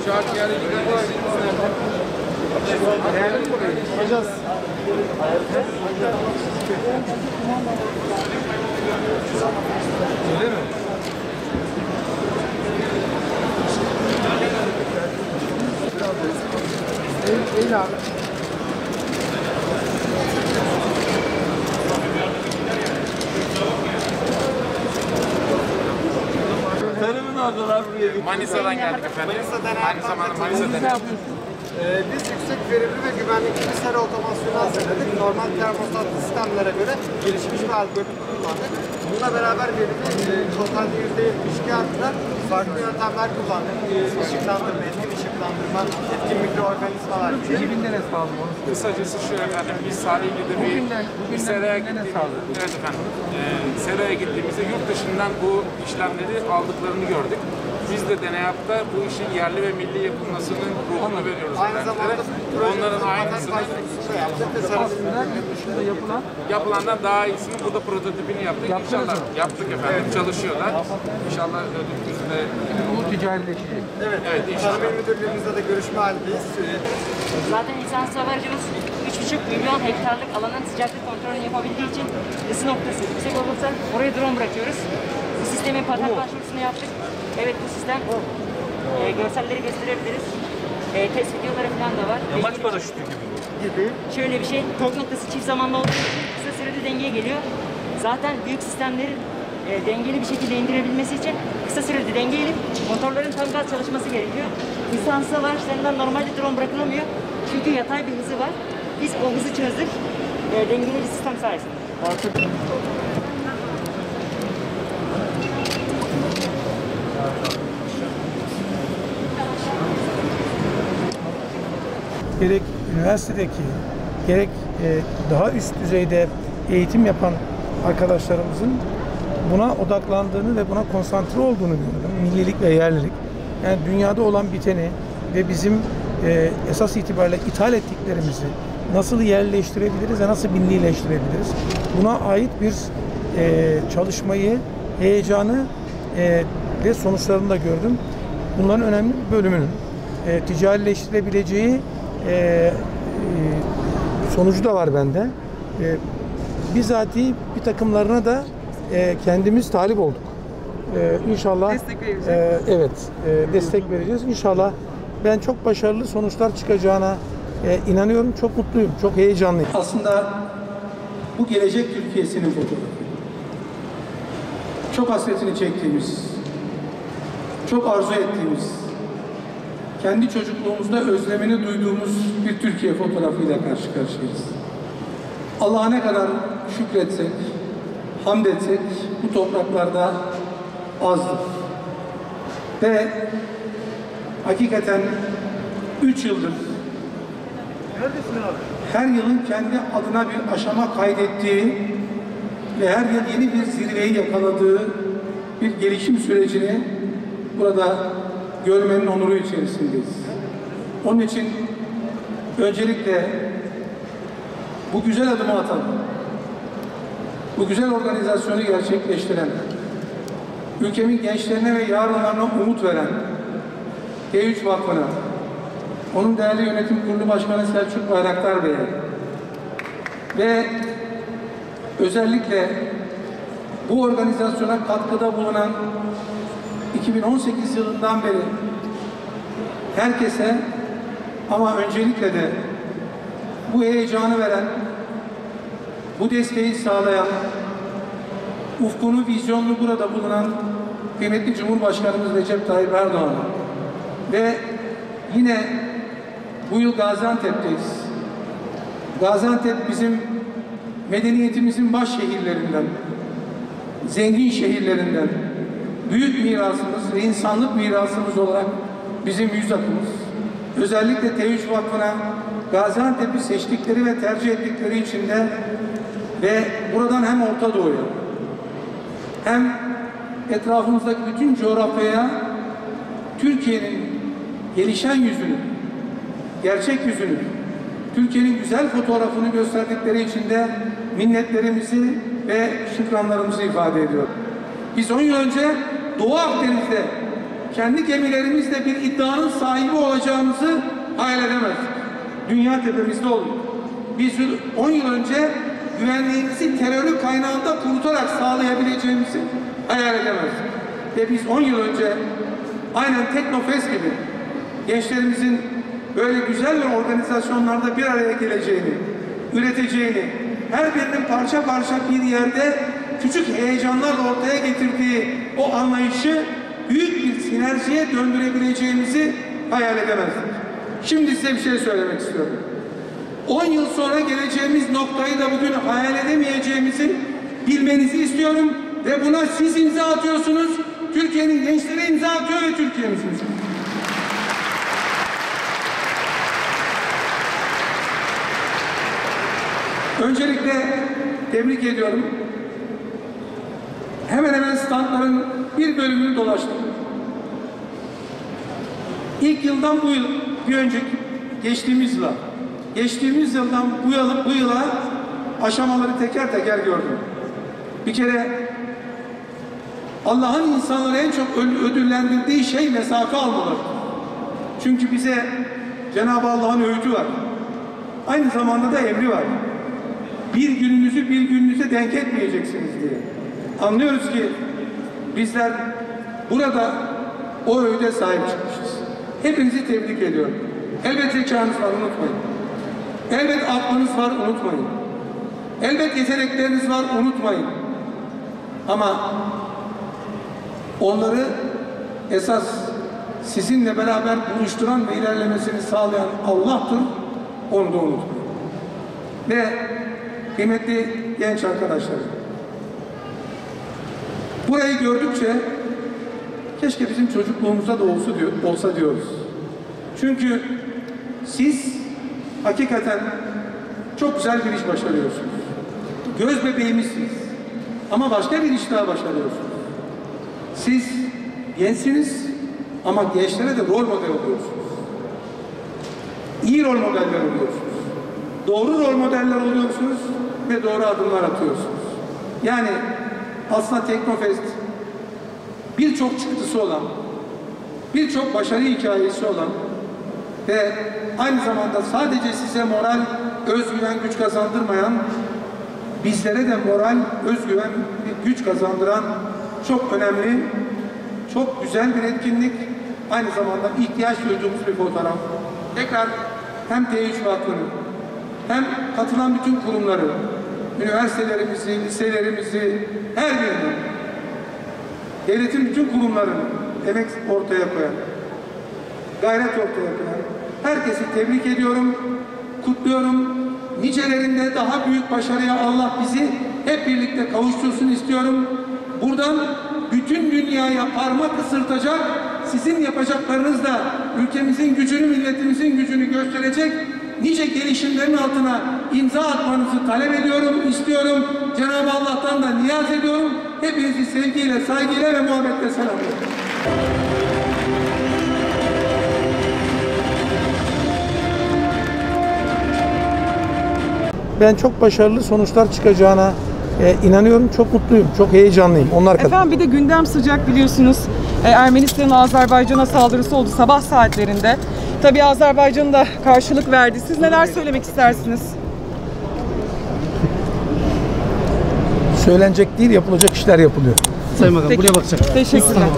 Şarkı yani Yapacağız. öyle mi? Değil abi. Tanımın oradalar buraya. Manisa'dan geldik efendim. Manisa'dan. Biz yüksek verimli ve güvenlikli bir sera otomasyonu hazırladık. Normal termostat sistemlere göre gelişmiş bir algoritma kullandık. Bununla beraber verimli totalde %72 arttı. Farklı yöntemler kullandık. Işıklandırma, etkin ışıklandırma, etkin mikroorganizmalar gibi. Bugün ne sağladım onu? Kısacası şu efendim, biz Salihli'de bir seraya gittiğimizde, evet efendim, seraya gittiğimizde yurt dışından bu işlemleri aldıklarını gördük. Biz de DNAP'ta bu işin yerli ve milli yapılmasının ruhunu veriyoruz Aynı zamanda öğrencilere. Onların aynısını yaptık ve Aslında yurt dışında yapılandan daha iyisini burada prototipini yaptık. İnşallah yaptık efendim, çalışıyorlar. İnşallah ödülümüzde bu ticarileşecek. Evet, inşallah. Tarım İl Müdürlüğümüzde de görüşme halindeyiz. Zaten lisanslı habercimiz 3,5 milyon hektarlık alanın sıcaklık kontrolünü yapabildiği için ısı noktası yüksek olursa oraya drone bırakıyoruz. Bu sistemin patent başvurusunu yaptık. Evet, bu sistem görselleri gösterebiliriz. Test videoları falan da var. Maç paraşütü gibi. Şöyle bir şey, tork noktası çift zamanlı olduğu için kısa sürede dengeye geliyor. Zaten büyük sistemlerin dengeli bir şekilde indirebilmesi için kısa sürede dengeyle motorların tam gaz çalışması gerekiyor. Lisanslı araçlarından normalde drone bırakılamıyor. Çünkü yatay bir hızı var. Biz o hızı çözdük. Dengeli bir sistem sayesinde. Gerek üniversitedeki, gerek daha üst düzeyde eğitim yapan arkadaşlarımızın buna odaklandığını ve buna konsantre olduğunu görüyorum. Millilik ve yerlilik. Yani dünyada olan biteni ve bizim esas itibariyle ithal ettiklerimizi nasıl yerleştirebiliriz ve nasıl millileştirebiliriz? Buna ait bir çalışmayı, heyecanı ve sonuçlarını da gördüm. Bunların önemli bir bölümünün ticarileştirebileceği sonucu da var bende. Bizatihi bir takımlarına da kendimiz talip olduk. İnşallah destek vereceğiz. Destek vereceğiz. İnşallah ben çok başarılı sonuçlar çıkacağına inanıyorum. Çok mutluyum. Çok heyecanlıyım. Aslında bu gelecek Türkiye'sinin fotoğrafı. Çok hasretini çektiğimiz, çok arzu ettiğimiz, kendi çocukluğumuzda özlemini duyduğumuz bir Türkiye fotoğrafıyla karşı karşıyayız. Allah'a ne kadar şükretsek, hamd etsek bu topraklarda azdır. Ve hakikaten 3 yıldır her yılın kendi adına bir aşama kaydettiği ve her yıl yeni bir zirveyi yakaladığı bir gelişim sürecini burada görmenin onuru içerisindeyiz. Onun için öncelikle bu güzel adımı atan, bu güzel organizasyonu gerçekleştiren, ülkemin gençlerine ve yarınlarına umut veren T3 Vakfı'na, onun değerli yönetim kurulu başkanı Selçuk Bayraktar Bey'e ve özellikle bu organizasyona katkıda bulunan 2018 yılından beri herkese ama öncelikle de bu heyecanı veren, bu desteği sağlayan, ufkunu, vizyonunu burada bulunan kıymetli Cumhurbaşkanımız Recep Tayyip Erdoğan ve yine bu yıl Gaziantep'teyiz. Gaziantep bizim medeniyetimizin baş şehirlerinden, zengin şehirlerinden, büyük mirasımız ve insanlık mirasımız olarak bizim yüz akımız. Özellikle T3 Vakfı'na Gaziantep'i seçtikleri ve tercih ettikleri için de ve buradan hem Orta Doğu'ya hem etrafımızdaki bütün coğrafyaya Türkiye'nin gelişen yüzünü, gerçek yüzünü, Türkiye'nin güzel fotoğrafını gösterdikleri için de minnetlerimizi ve şükranlarımızı ifade ediyor. Biz 10 yıl önce Doğu Akdeniz'de kendi gemilerimizle bir iddianın sahibi olacağımızı hayal edemezdik. Dünya tepemizde oldu. Biz 10 yıl önce güvenliğimizi terörü kaynağında kurutarak sağlayabileceğimizi hayal edemezdik. Ve biz 10 yıl önce aynen Teknofest gibi gençlerimizin böyle güzel bir organizasyonlarda bir araya geleceğini, üreteceğini, her birinin parça parça bir yerde küçük heyecanlarla ortaya getirdiği o anlayışı büyük bir sinerjiye döndürebileceğimizi hayal edemezdik. Şimdi size bir şey söylemek istiyorum. 10 yıl sonra geleceğimiz noktayı da bugün hayal edemeyeceğimizi bilmenizi istiyorum ve buna siz imza atıyorsunuz. Türkiye'nin gençleri imza atıyor ve Türkiye'miz imza. Öncelikle tebrik ediyorum. Hemen hemen standların bir bölümünü dolaştım. İlk yıldan bu yıl, bir önceki, geçtiğimiz yıldan bu yıla aşamaları teker teker gördüm. Bir kere Allah'ın insanları en çok ödüllendirdiği şey mesafe almaları. Çünkü bize Cenab-ı Allah'ın öğütü var. Aynı zamanda da emri var. Bir gününüzü bir gününüze denk etmeyeceksiniz diye. Anlıyoruz ki bizler burada o öğüde sahip çıkmışız. Hepinizi tebrik ediyorum. Elbet zekanız var, unutmayın. Elbet aklınız var, unutmayın. Elbet yetenekleriniz var, unutmayın. Ama onları esas sizinle beraber buluşturan ve ilerlemesini sağlayan Allah'tır. Onu da unutmayın. Ve kıymetli genç arkadaşlarım, burayı gördükçe keşke bizim çocukluğumuzda da olsa diyoruz. Çünkü siz hakikaten çok güzel bir iş başarıyorsunuz. Göz bebeğimizsiniz. Ama başka bir iş daha başarıyorsunuz. Siz gençsiniz ama gençlere de rol model oluyorsunuz. İyi rol modeller oluyorsunuz. Doğru rol modeller oluyorsunuz ve doğru adımlar atıyorsunuz. Yani aslında Teknofest birçok çıktısı olan, birçok başarı hikayesi olan ve aynı zamanda sadece size moral, özgüven, güç kazandırmayan, bizlere de moral, özgüven ve güç kazandıran çok önemli, çok güzel bir etkinlik. Aynı zamanda ihtiyaç duyduğumuz bir fotoğraf. Tekrar hem T3 Vakfı'nı, hem katılan bütün kurumları, üniversitelerimizi, liselerimizi, her birini, devletin bütün kurumlarını emek ortaya koyan, gayret ortaya koyan, herkesi tebrik ediyorum, kutluyorum. Nicelerinde daha büyük başarıya Allah bizi hep birlikte kavuştursun istiyorum. Buradan bütün dünyaya parmak ısırtacak, sizin yapacaklarınız da ülkemizin gücünü, milletimizin gücünü gösterecek nice gelişimlerin altına imza atmanızı talep ediyorum, istiyorum. Cenab-ı Allah'tan da niyaz ediyorum. Hepinizi sevgiyle, saygıyla ve muhabbetle selamlıyorum. Ben çok başarılı sonuçlar çıkacağına inanıyorum. Çok mutluyum, çok heyecanlıyım. Onlar kadar. Efendim bir de gündem sıcak biliyorsunuz. Ermenistan'ın Azerbaycan'a saldırısı oldu sabah saatlerinde. Tabii Azerbaycan da karşılık verdi. Siz neler söylemek istersiniz? Söylenecek değil, yapılacak işler yapılıyor. Sayın Bakan buraya bakacak. Teşekkürler.